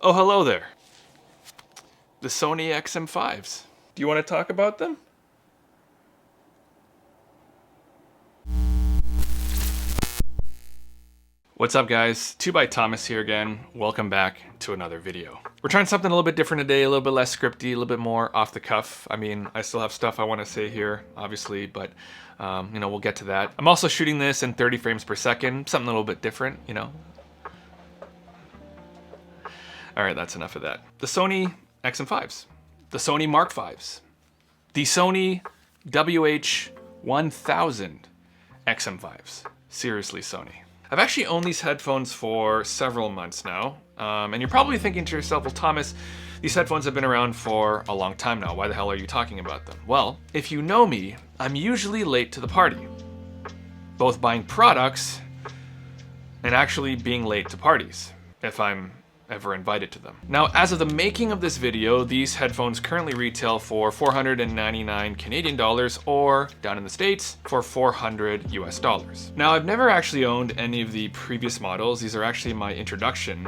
Oh, hello there. The Sony XM5s. Do you want to talk about them? What's up guys? 2x Thomas here again. Welcome back to another video. We're trying something a little bit different today, a little bit less scripty, a little bit more off the cuff. I mean, I still have stuff I want to say here, obviously, but we'll get to that. I'm also shooting this in 30 frames per second, something a little bit different, All right, that's enough of that. The Sony XM5s, the Sony Mark 5s, the Sony WH-1000XM5s. Seriously, Sony. I've actually owned these headphones for several months now, and you're probably thinking to yourself, well, Thomas, these headphones have been around for a long time now. Why the hell are you talking about them? Well, if you know me, I'm usually late to the party, both buying products and actually being late to parties, if I'm ever invited to them. Now, as of the making of this video, these headphones currently retail for 499 Canadian dollars, or down in the States for 400 US dollars. Now, I've never actually owned any of the previous models. These are actually my introduction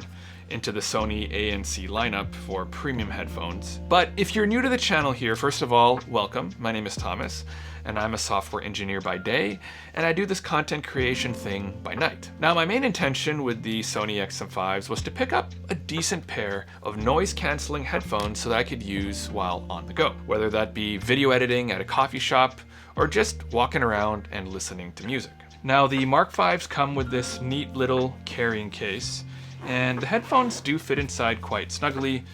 into the Sony ANC lineup for premium headphones. But if you're new to the channel here, first of all, welcome. My name is Thomas, and I'm a software engineer by day, and I do this content creation thing by night. Now, my main intention with the Sony XM5s was to pick up a decent pair of noise-canceling headphones so that I could use while on the go, whether that be video editing at a coffee shop or just walking around and listening to music. Now, the Mark 5s come with this neat little carrying case, and the headphones do fit inside quite snugly.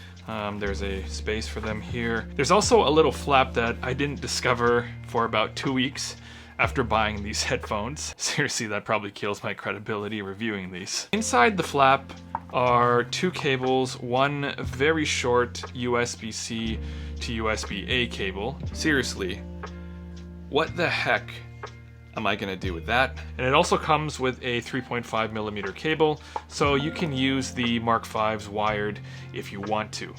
There's a space for them here. There's also a little flap that I didn't discover for about 2 weeks after buying these headphones. Seriously, that probably kills my credibility reviewing these. Inside the flap are two cables, one very short USB-C to USB-A cable. Seriously, what the heck am I gonna do with that? And it also comes with a 3.5mm cable, so you can use the Mark 5s wired if you want to.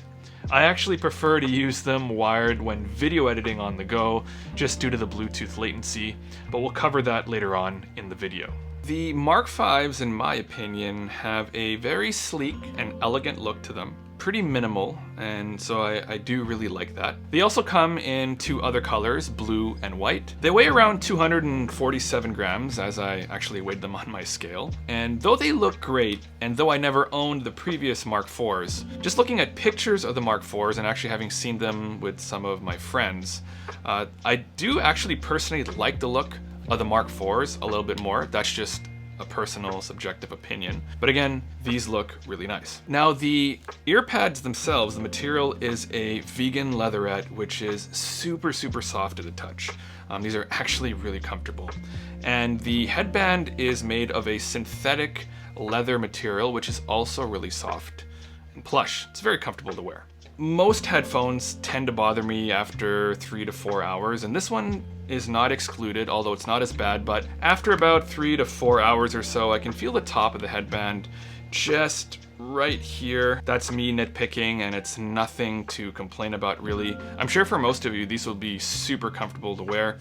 I actually prefer to use them wired when video editing on the go, just due to the Bluetooth latency, but we'll cover that later on in the video. The Mark 5s, in my opinion, have a very sleek and elegant look to them. Pretty minimal, and so I do really like that. They also come in two other colors, blue and white. They weigh around 247 grams, as I actually weighed them on my scale. And though they look great, and though I never owned the previous Mark 4s, just looking at pictures of the Mark 4s and actually having seen them with some of my friends, I do actually personally like the look of the Mark 4s a little bit more. That's just a personal subjective opinion. But again, these look really nice. Now, the ear pads themselves, the material is a vegan leatherette, which is super soft to the touch. These are actually really comfortable. And the headband is made of a synthetic leather material, which is also really soft and plush. It's very comfortable to wear. Most headphones tend to bother me after 3 to 4 hours, and this one is not excluded, although it's not as bad, but after about 3 to 4 hours or so, I can feel the top of the headband just right here. That's me nitpicking, and it's nothing to complain about, really. I'm sure for most of you, these will be super comfortable to wear,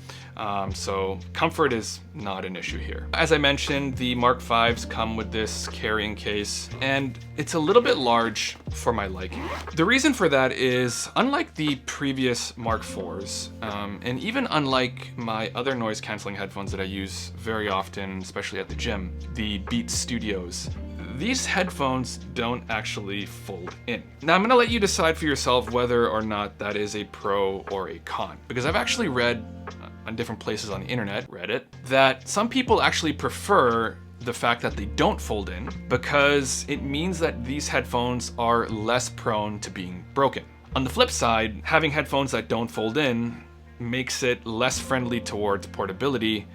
so comfort is not an issue here. As I mentioned, the Mark 5s come with this carrying case, and it's a little bit large for my liking. The reason for that is, unlike the previous Mark 4s, and even unlike my other noise-canceling headphones that I use very often, especially at the gym, the Beats Studios, these headphones don't actually fold in. Now, I'm gonna let you decide for yourself whether or not that is a pro or a con, because I've actually read on different places on the internet, Reddit, that some people actually prefer the fact that they don't fold in because it means that these headphones are less prone to being broken. On the flip side, having headphones that don't fold in makes it less friendly towards portability,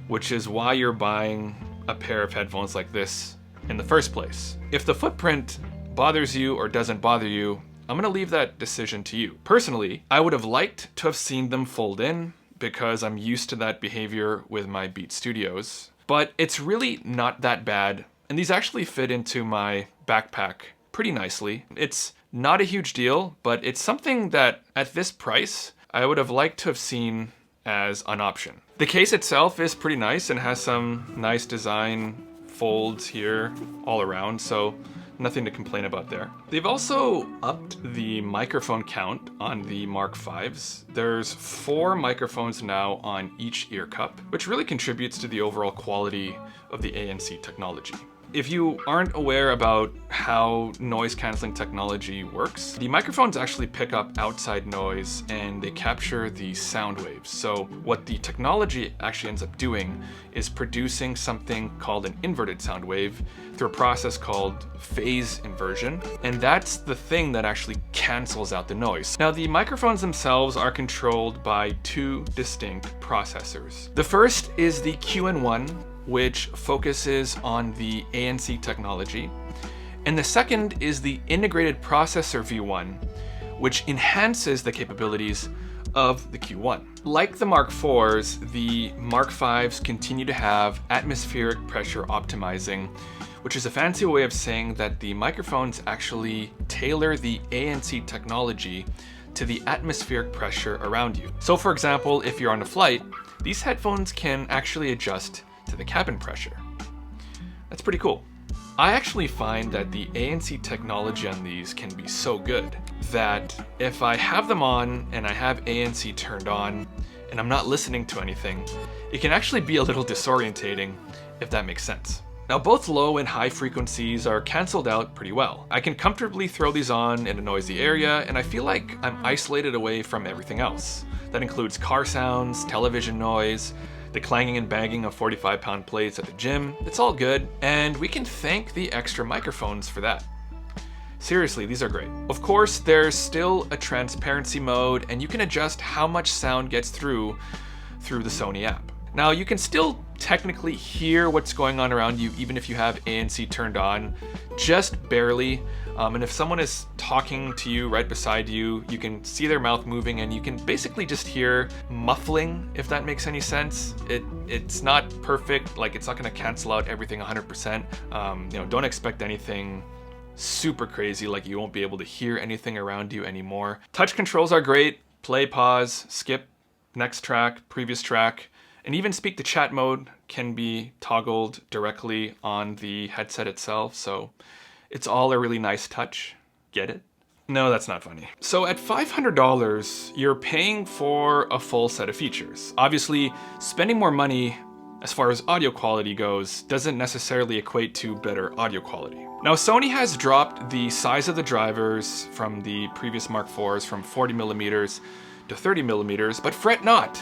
which is why you're buying a pair of headphones like this in the first place. If the footprint bothers you or doesn't bother you, I'm gonna leave that decision to you. Personally, I would have liked to have seen them fold in because I'm used to that behavior with my Beats Studios, but it's really not that bad, and these actually fit into my backpack pretty nicely. It's not a huge deal, but it's something that at this price, I would have liked to have seen as an option. The case itself is pretty nice and has some nice design folds here all around, so Nothing to complain about there. They've also upped the microphone count on the Mark 5s. There's 4 microphones now on each ear cup, which really contributes to the overall quality of the ANC technology. If you aren't aware about how noise canceling technology works, the microphones actually pick up outside noise and they capture the sound waves. So what the technology actually ends up doing is producing something called an inverted sound wave through a process called phase inversion. And that's the thing that actually cancels out the noise. Now, the microphones themselves are controlled by 2 distinct processors. The first is the QN1, which focuses on the ANC technology. And the second is the integrated processor V1, which enhances the capabilities of the Q1. Like the Mark 4s, the Mark 5s continue to have atmospheric pressure optimizing, which is a fancy way of saying that the microphones actually tailor the ANC technology to the atmospheric pressure around you. So for example, if you're on a flight, these headphones can actually adjust to the cabin pressure. That's pretty cool. I actually find that the ANC technology on these can be so good that if I have them on and I have ANC turned on and I'm not listening to anything, it can actually be a little disorientating, if that makes sense. Now, both low and high frequencies are canceled out pretty well. I can comfortably throw these on in a noisy area and I feel like I'm isolated away from everything else. That includes car sounds, television noise, the clanging and banging of 45-pound plates at the gym. It's all good, and we can thank the extra microphones for that. Seriously, these are great. Of course, there's still a transparency mode, and you can adjust how much sound gets through the Sony app. Now, you can still technically hear what's going on around you even if you have ANC turned on, just barely. And if someone is talking to you right beside you, you can see their mouth moving and you can basically just hear muffling, if that makes any sense. It's not perfect, like it's not gonna cancel out everything 100%. Don't expect anything super crazy, like you won't be able to hear anything around you anymore. Touch controls are great. Play, pause, skip, next track, previous track. And even speak to chat mode can be toggled directly on the headset itself, so it's all a really nice touch. Get it? No, that's not funny. So at $500, you're paying for a full set of features. Obviously, spending more money as far as audio quality goes doesn't necessarily equate to better audio quality. Now, Sony has dropped the size of the drivers from the previous Mark 4s from 40 millimeters to 30 millimeters, but fret not,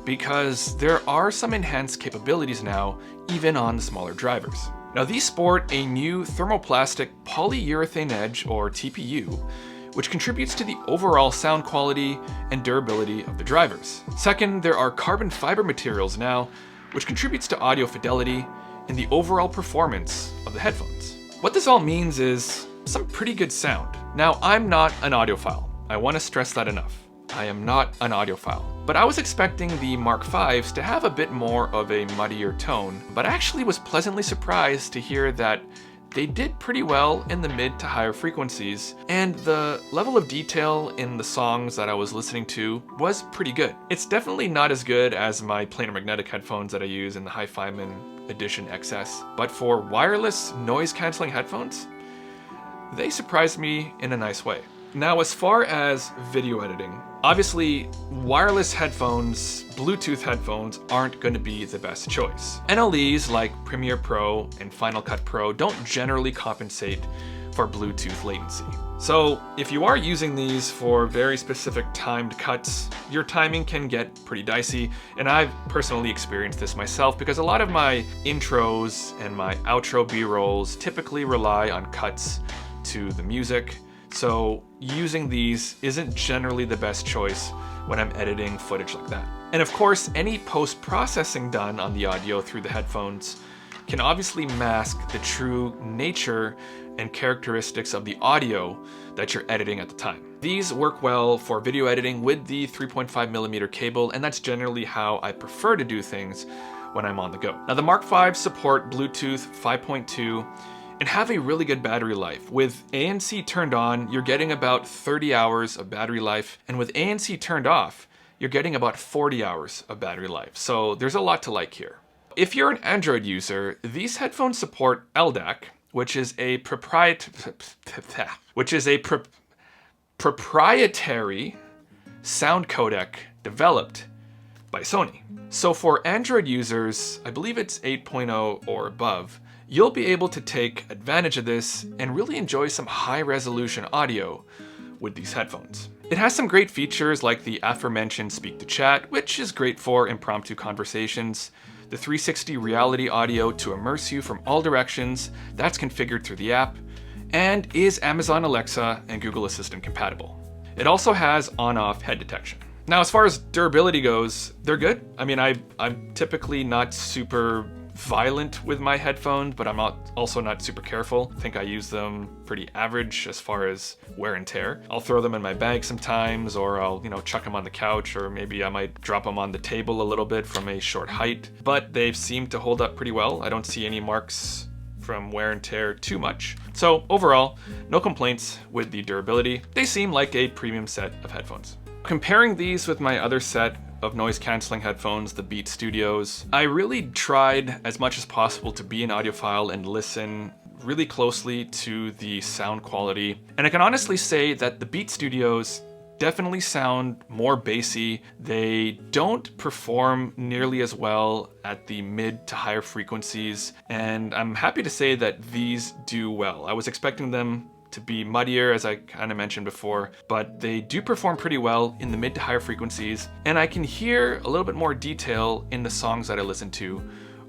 because there are some enhanced capabilities now, even on the smaller drivers. Now, these sport a new thermoplastic polyurethane edge, or TPU, which contributes to the overall sound quality and durability of the drivers. Second, there are carbon fiber materials now, which contributes to audio fidelity and the overall performance of the headphones. What this all means is some pretty good sound. Now, I'm not an audiophile. I want to stress that enough. I am not an audiophile, but I was expecting the Mark 5s to have a bit more of a muddier tone, but I actually was pleasantly surprised to hear that they did pretty well in the mid to higher frequencies, and the level of detail in the songs that I was listening to was pretty good. It's definitely not as good as my planar magnetic headphones that I use in the Hi-Fiman Edition XS, but for wireless noise canceling headphones, they surprised me in a nice way. Now, as far as video editing, obviously wireless headphones, Bluetooth headphones aren't going to be the best choice. NLEs like Premiere Pro and Final Cut Pro don't generally compensate for Bluetooth latency. So if you are using these for very specific timed cuts, your timing can get pretty dicey, and I've personally experienced this myself because a lot of my intros and my outro B-rolls typically rely on cuts to the music. So using these isn't generally the best choice when I'm editing footage like that. And of course, any post-processing done on the audio through the headphones can obviously mask the true nature and characteristics of the audio that you're editing at the time. These work well for video editing with the 3.5mm cable, and that's generally how I prefer to do things when I'm on the go. Now, the Mark 5s support Bluetooth 5.2 and have a really good battery life. With ANC turned on, you're getting about 30 hours of battery life, and with ANC turned off, you're getting about 40 hours of battery life. So there's a lot to like here. If you're an Android user, these headphones support LDAC, which is a proprietary sound codec developed by Sony. So for Android users, I believe it's 8.0 or above, you'll be able to take advantage of this and really enjoy some high-resolution audio with these headphones. It has some great features like the aforementioned speak to chat, which is great for impromptu conversations, the 360 reality audio to immerse you from all directions, that's configured through the app, and is Amazon Alexa and Google Assistant compatible. It also has on-off head detection. Now, as far as durability goes, they're good. I mean, I'm typically not super violent with my headphones, but I'm also not super careful. I think I use them pretty average as far as wear and tear. I'll throw them in my bag sometimes, or I'll, chuck them on the couch, or maybe I might drop them on the table a little bit from a short height. But they've seemed to hold up pretty well. I don't see any marks from wear and tear too much. So overall, no complaints with the durability. They seem like a premium set of headphones. Comparing these with my other set of noise cancelling headphones, the Beats Studios, I really tried as much as possible to be an audiophile and listen really closely to the sound quality. And I can honestly say that the Beats Studios definitely sound more bassy. They don't perform nearly as well at the mid to higher frequencies, and I'm happy to say that these do well. I was expecting them to be muddier, as I kind of mentioned before, but they do perform pretty well in the mid to higher frequencies, and I can hear a little bit more detail in the songs that I listen to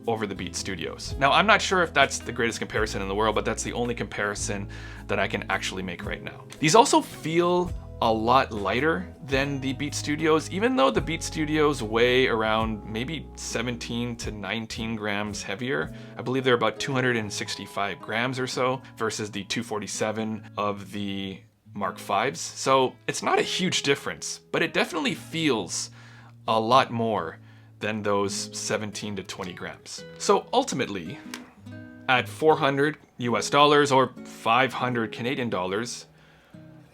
over the Beats Studios. Now, I'm not sure if that's the greatest comparison in the world, but that's the only comparison that I can actually make right now. These also feel a lot lighter than the Beats Studios, even though the Beats Studios weigh around maybe 17 to 19 grams heavier. I believe they're about 265 grams or so versus the 247 of the Mark 5s. So it's not a huge difference, but it definitely feels a lot more than those 17 to 20 grams. So ultimately, at $400 US or 500 Canadian dollars,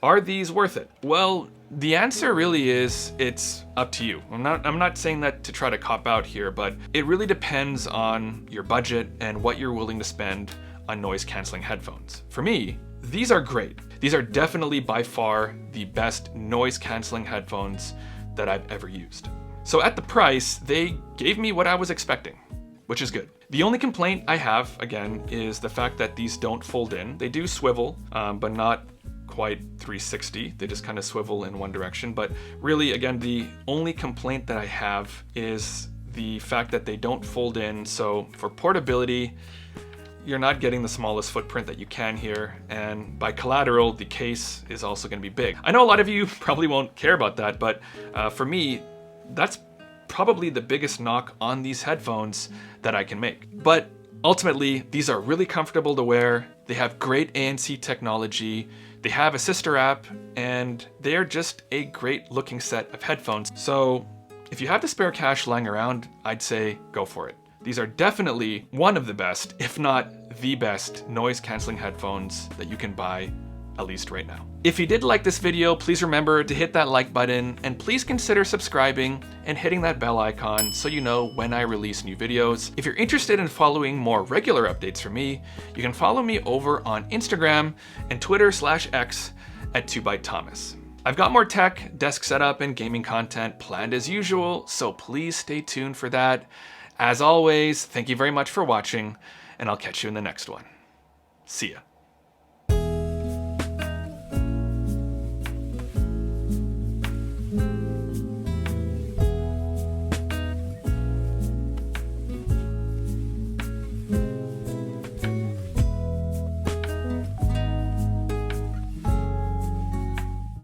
are these worth it? Well, the answer really is it's up to you. I'm not saying that to try to cop out here, but it really depends on your budget and what you're willing to spend on noise canceling headphones. For me, these are great. These are definitely by far the best noise canceling headphones that I've ever used. So at the price, they gave me what I was expecting, which is good. The only complaint I have, again, is the fact that these don't fold in. They do swivel, but not quite 360. They just kind of swivel in one direction. But really, again, the only complaint that I have is the fact that they don't fold in. So for portability, you're not getting the smallest footprint that you can here. And by collateral, the case is also going to be big. I know a lot of you probably won't care about that, but for me, that's probably the biggest knock on these headphones that I can make. But ultimately, these are really comfortable to wear. They have great ANC technology. They have a sister app, and they're just a great looking set of headphones. So if you have the spare cash lying around, I'd say go for it. These are definitely one of the best, if not the best, noise canceling headphones that you can buy, at least right now. If you did like this video, please remember to hit that like button, and please consider subscribing and hitting that bell icon so you know when I release new videos. If you're interested in following more regular updates from me, you can follow me over on Instagram and Twitter/X at 2ByteThomas. I've got more tech, desk setup, and gaming content planned as usual, so please stay tuned for that. As always, thank you very much for watching, and I'll catch you in the next one. See ya.